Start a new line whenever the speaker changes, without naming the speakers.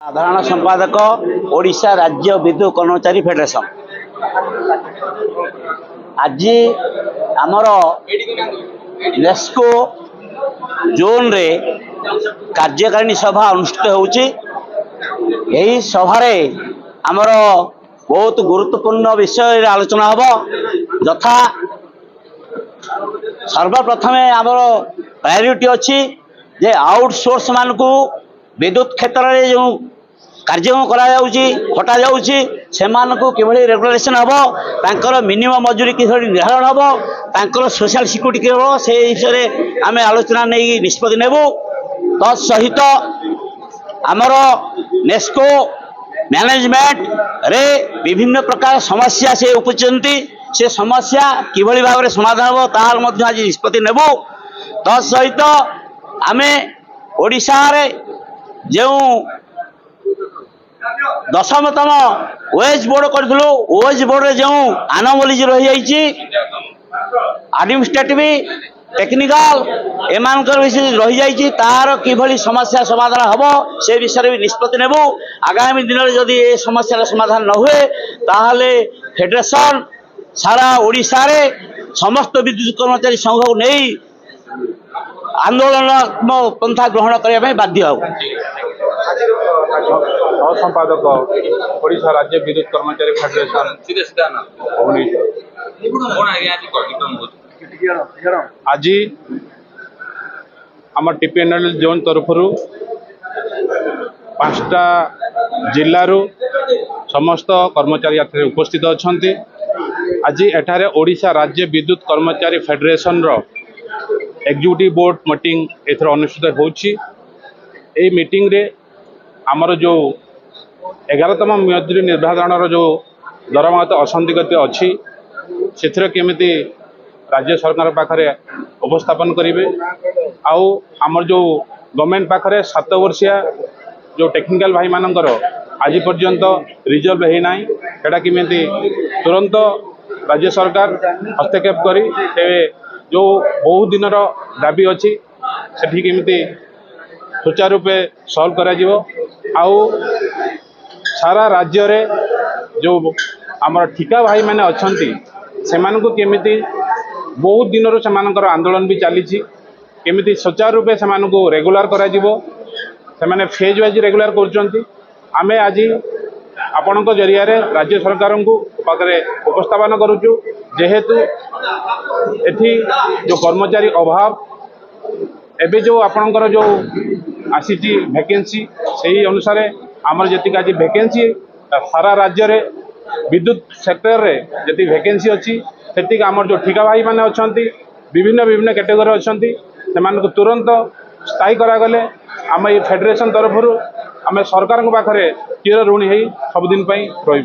साधारण संपादक ओडिशा राज्य विद्युत कर्मचारी फेडरेशन आज आमर नेस्को जोन रे कार्यकारिणी सभा अनुष्ठित होउची। यही सभारे आमर बहुत गुरुत्वपूर्ण विषय आलोचना हबो। यथा सर्वप्रथम आमर प्रायोरिटी अच्छी जे आउटसोर्स मान को विद्युत क्षेत्र में जो कार्यक्रम कटा जाउची सेमानकु किभली रेगुलेशन हबो, तांकर मिनिमम मजूरी किभली निर्धारण हबो, तांकर सोशल सिक्यूरिटी के हबो, से विषय आमे आलोचना नै निष्पत्ति नेबु। तत्सहित आमर नेस्को मैनेजमेंट रे विभिन्न प्रकार समस्या से उपजती, से समस्या किभली भाव में समाधान हबो ताहार मध्य आज निष्पत्ति नेबु। तत्सहित आमे ओडिशा रे जो 10तम वेज बोर्ड करूँ, वेज बोर्ड रे जो आनोमलीज रही जाइए एडमिनिस्ट्रेटिव टेक्निकल एमानकर विषय रही जाइए, तार किभली समस्या समाधान हबो से विषय भी निष्पत्ति नेबु। आगामी दिन में जदि ये समस्या समाधान न हुए ताहले फेडरेशन सारा ओडिशा रे समस्त विद्युत कर्मचारी संघ को नहीं आंदोलन पंथा ग्रहण करने बाध्य हो।
संपादक ओडिशा राज्य विद्युत कर्मचारी फेडरेशन आज आम टीपीएनएल जोन तरफ 5टा जिल्लारू समस्त कर्मचारी उपस्थित अच्छा। आज एठारे ओडिशा राज्य विद्युत कर्मचारी फेडरेशन रो एग्जीक्यूटिव बोर्ड मीटिंग एथर अनुष्ठित होची। ए मीटिंग रे आमर जो 11तम मजूरी निर्धारण जो दरमागत असंदिग्ध अच्छी से केमिति राज्य सरकार पाखरे उपस्थापन करेंगे। आउ आमर जो गवर्नमेंट पाखरे 7 वर्षिया जो टेक्निकल भाई मानकर आज पर्यंत रिजल्व है ना, सेटा केमिति तुरंत राज्य सरकार हस्तक्षेप करी से जो बहुत दिन दाबी अच्छी से केमिति सुचारू रूपे सल्व करा जिवो। आउ सारा राज्य रे जो आमर ठिका भाई मैंने अच्छी से केमिति बहुत दिन से आंदोलन भी चली केमिति सुचारू रूपे से रेगुलर करा जिवो, से माने फेज वाइज रेगुलर कर। आमे आज आपण जरिया रे राज्य सरकार को पाखरे उपस्थापन करूचु, जेहेतु एठी जो कर्मचारी अभाव एबे जो आपणकर जो आसीची वैकेंसी सही अनुसार आमर जी आज वैकेंसी सारा राज्य रे विद्युत सेक्टर रे जी वैकेंसी अच्छी से आमर जो ठिका भाई माने अच्छी विभिन्न विभिन्न कैटेगरी अच्छी से तुरंत स्थायी करागले आम ये फेडरेशन तरफ आम सरकार पाखे चिर ऋणी सबुदिन रही।